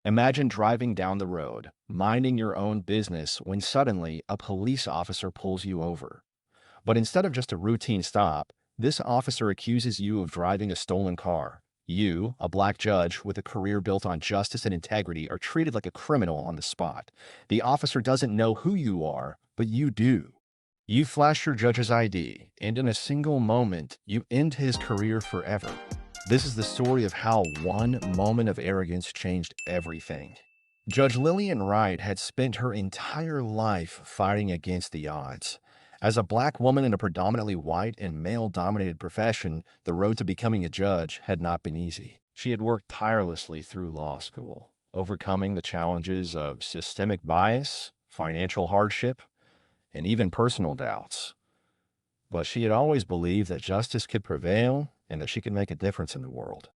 Imagine driving down the road, minding your own business, when suddenly a police officer pulls you over. But instead of just a routine stop, this officer accuses you of driving a stolen car. You, a black judge with a career built on justice and integrity, are treated like a criminal on the spot. The officer doesn't know who you are, but you do. You flash your judge's ID, and in a single moment, you end his career forever. This is the story of how one moment of arrogance changed everything. Judge Lillian Wright had spent her entire life fighting against the odds. As a black woman in a predominantly white and male-dominated profession, the road to becoming a judge had not been easy. She had worked tirelessly through law school, overcoming the challenges of systemic bias, financial hardship, and even personal doubts. But she had always believed that justice could prevail and that she could make a difference in the world.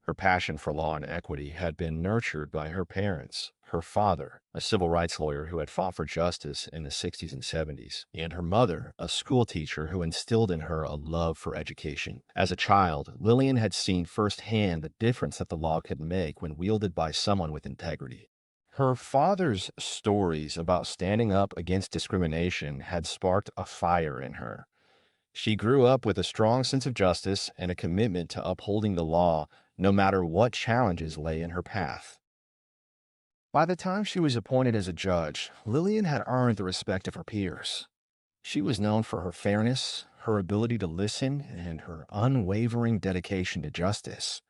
Her passion for law and equity had been nurtured by her parents, her father, a civil rights lawyer who had fought for justice in the 60s and 70s, and her mother, a school teacher who instilled in her a love for education. As a child, Lillian had seen firsthand the difference that the law could make when wielded by someone with integrity. Her father's stories about standing up against discrimination had sparked a fire in her. She grew up with a strong sense of justice and a commitment to upholding the law, no matter what challenges lay in her path. By the time she was appointed as a judge, Lillian had earned the respect of her peers. She was known for her fairness, her ability to listen, and her unwavering dedication to justice.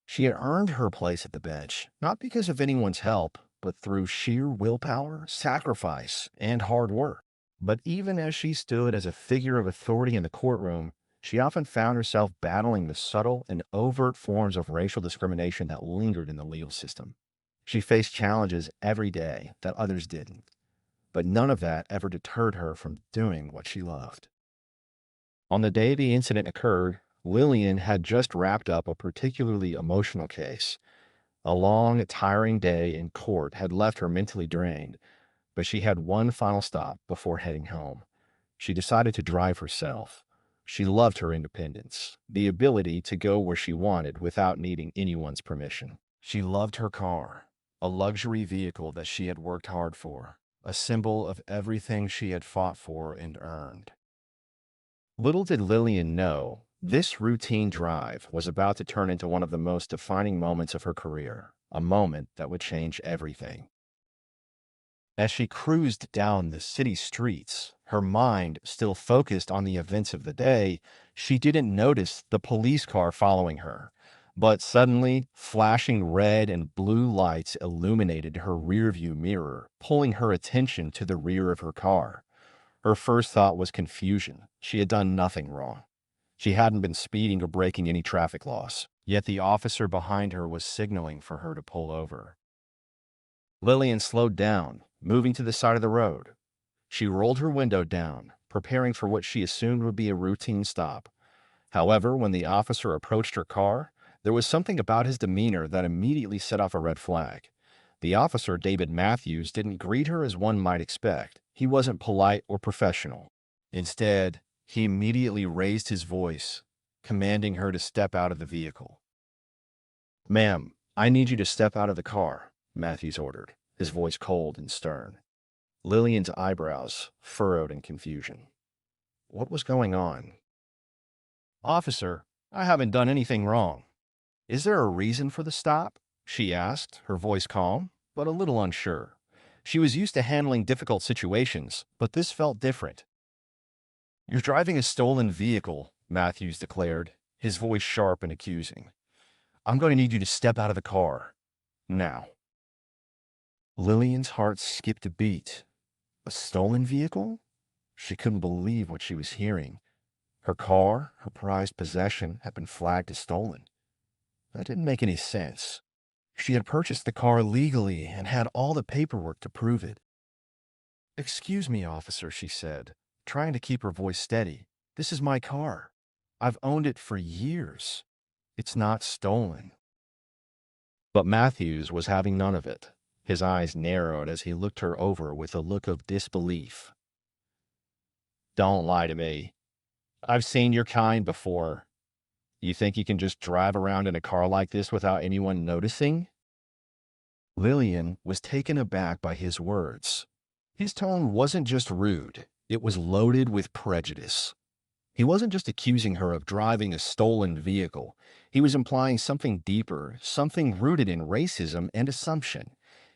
She had earned her place at the bench, not because of anyone's help, but through sheer willpower, sacrifice, and hard work. But even as she stood as a figure of authority in the courtroom, she often found herself battling the subtle and overt forms of racial discrimination that lingered in the legal system. She faced challenges every day that others didn't, but none of that ever deterred her from doing what she loved. On the day the incident occurred, Lillian had just wrapped up a particularly emotional case. A long, tiring day in court had left her mentally drained, but she had one final stop before heading home. She decided to drive herself. She loved her independence, the ability to go where she wanted without needing anyone's permission. She loved her car, a luxury vehicle that she had worked hard for, a symbol of everything she had fought for and earned. Little did Lillian know, this routine drive was about to turn into one of the most defining moments of her career, a moment that would change everything. As she cruised down the city streets, her mind still focused on the events of the day, she didn't notice the police car following her. But suddenly, flashing red and blue lights illuminated her rearview mirror, pulling her attention to the rear of her car. Her first thought was confusion. She had done nothing wrong. She hadn't been speeding or breaking any traffic laws. Yet the officer behind her was signaling for her to pull over. Lillian slowed down, moving to the side of the road. She rolled her window down, preparing for what she assumed would be a routine stop. However, when the officer approached her car, there was something about his demeanor that immediately set off a red flag. The officer, David Matthews, didn't greet her as one might expect. He wasn't polite or professional. Instead, he immediately raised his voice, commanding her to step out of the vehicle. "Ma'am, I need you to step out of the car," Matthews ordered, his voice cold and stern. Lillian's eyebrows furrowed in confusion. What was going on? "Officer, I haven't done anything wrong. Is there a reason for the stop?" she asked, her voice calm, but a little unsure. She was used to handling difficult situations, but this felt different. "You're driving a stolen vehicle," Matthews declared, his voice sharp and accusing. "I'm going to need you to step out of the car. Now." Lillian's heart skipped a beat. A stolen vehicle? She couldn't believe what she was hearing. Her car, her prized possession, had been flagged as stolen. That didn't make any sense. She had purchased the car legally and had all the paperwork to prove it. "Excuse me, officer," she said, trying to keep her voice steady. "This is my car. I've owned it for years. It's not stolen." But Matthews was having none of it. His eyes narrowed as he looked her over with a look of disbelief. "Don't lie to me. I've seen your kind before. You think you can just drive around in a car like this without anyone noticing?" Lillian was taken aback by his words. His tone wasn't just rude, it was loaded with prejudice. He wasn't just accusing her of driving a stolen vehicle. He was implying something deeper, something rooted in racism and assumption.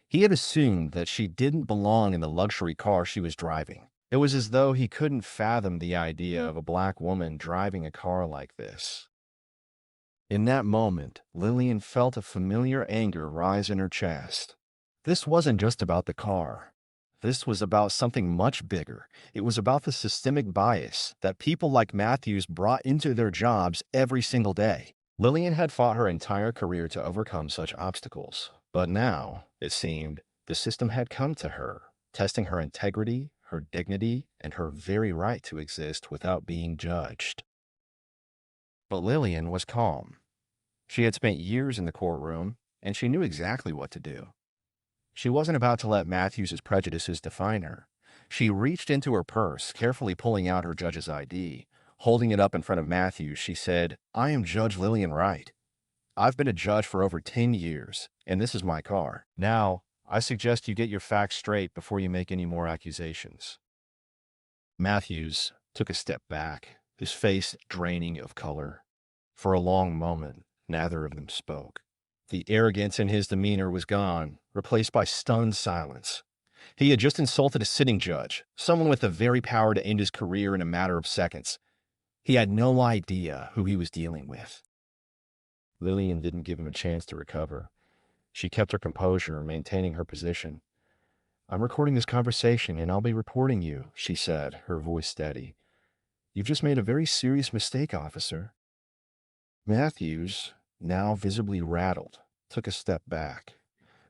He had assumed that she didn't belong in the luxury car she was driving. It was as though he couldn't fathom the idea of a black woman driving a car like this. In that moment, Lillian felt a familiar anger rise in her chest. This wasn't just about the car. This was about something much bigger. It was about the systemic bias that people like Matthews brought into their jobs every single day. Lillian had fought her entire career to overcome such obstacles. But now, it seemed, the system had come to her, testing her integrity, her dignity, and her very right to exist without being judged. But Lillian was calm. She had spent years in the courtroom, and she knew exactly what to do. She wasn't about to let Matthews's prejudices define her. She reached into her purse, carefully pulling out her judge's ID. Holding it up in front of Matthews, she said, "I am Judge Lillian Wright. I've been a judge for over 10 years, and this is my car. Now, I suggest you get your facts straight before you make any more accusations." Matthews took a step back, his face draining of color. For a long moment, neither of them spoke. The arrogance in his demeanor was gone, replaced by stunned silence. He had just insulted a sitting judge, someone with the very power to end his career in a matter of seconds. He had no idea who he was dealing with. Lillian didn't give him a chance to recover. She kept her composure, maintaining her position. "I'm recording this conversation, and I'll be reporting you," she said, her voice steady. "You've just made a very serious mistake, officer." Matthews, now visibly rattled, took a step back.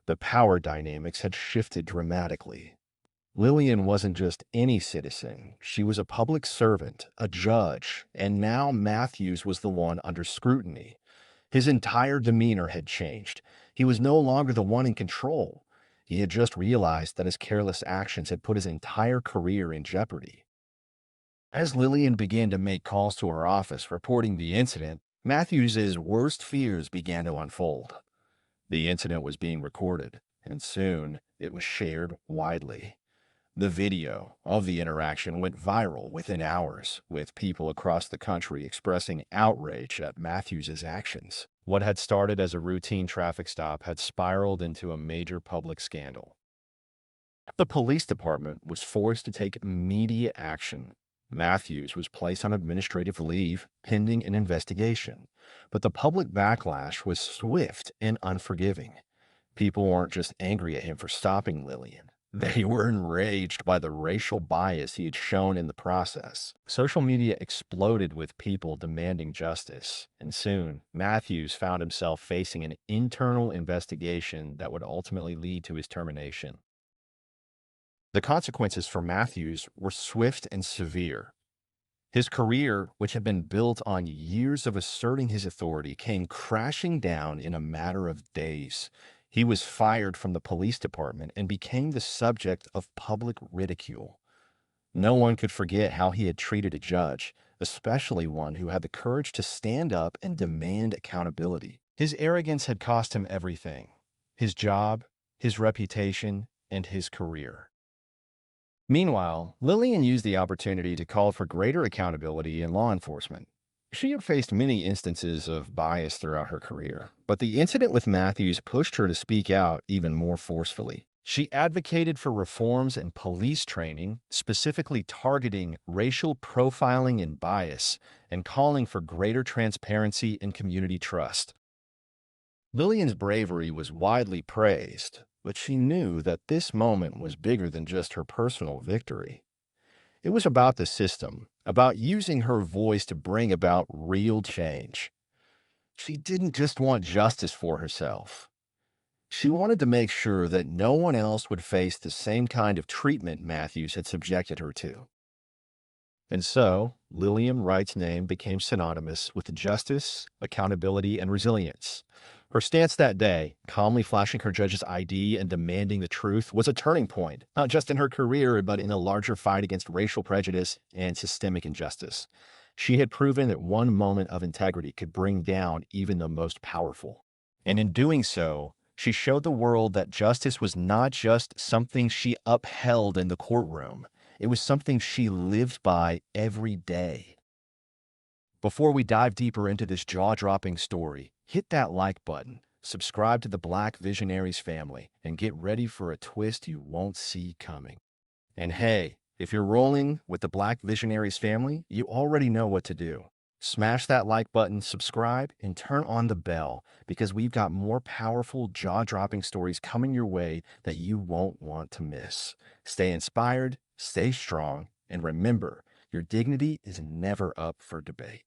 The power dynamics had shifted dramatically. Lillian wasn't just any citizen. She was a public servant, a judge, and now Matthews was the one under scrutiny. His entire demeanor had changed. He was no longer the one in control. He had just realized that his careless actions had put his entire career in jeopardy. As Lillian began to make calls to her office reporting the incident, Matthews's worst fears began to unfold. The incident was being recorded, and soon it was shared widely. The video of the interaction went viral within hours, with people across the country expressing outrage at Matthews's actions. What had started as a routine traffic stop had spiraled into a major public scandal. The police department was forced to take immediate action. Matthews was placed on administrative leave pending an investigation, but the public backlash was swift and unforgiving. People weren't just angry at him for stopping Lillian. They were enraged by the racial bias he had shown in the process. Social media exploded with people demanding justice, and soon Matthews found himself facing an internal investigation that would ultimately lead to his termination. The consequences for Matthews were swift and severe. His career, which had been built on years of asserting his authority, came crashing down in a matter of days. He was fired from the police department and became the subject of public ridicule. No one could forget how he had treated a judge, especially one who had the courage to stand up and demand accountability. His arrogance had cost him everything: his job, his reputation, and his career. Meanwhile, Lillian used the opportunity to call for greater accountability in law enforcement. She had faced many instances of bias throughout her career, but the incident with Matthews pushed her to speak out even more forcefully. She advocated for reforms in police training, specifically targeting racial profiling and bias, and calling for greater transparency and community trust. Lillian's bravery was widely praised, but she knew that this moment was bigger than just her personal victory. It was about the system, about using her voice to bring about real change. She didn't just want justice for herself. She wanted to make sure that no one else would face the same kind of treatment Matthews had subjected her to. And so, Lillian Wright's name became synonymous with justice, accountability, and resilience. Her stance that day, calmly flashing her judge's ID and demanding the truth, was a turning point, not just in her career, but in a larger fight against racial prejudice and systemic injustice. She had proven that one moment of integrity could bring down even the most powerful. And in doing so, She showed the world that justice was not just something she upheld in the courtroom, it was something she lived by every day. Before we dive deeper into this jaw-dropping story, hit that like button, subscribe to the Black Visionaries family, and get ready for a twist you won't see coming. And hey, if you're rolling with the Black Visionaries family, you already know what to do. Smash that like button, subscribe, and turn on the bell because we've got more powerful, jaw-dropping stories coming your way that you won't want to miss. Stay inspired, stay strong, and remember, your dignity is never up for debate.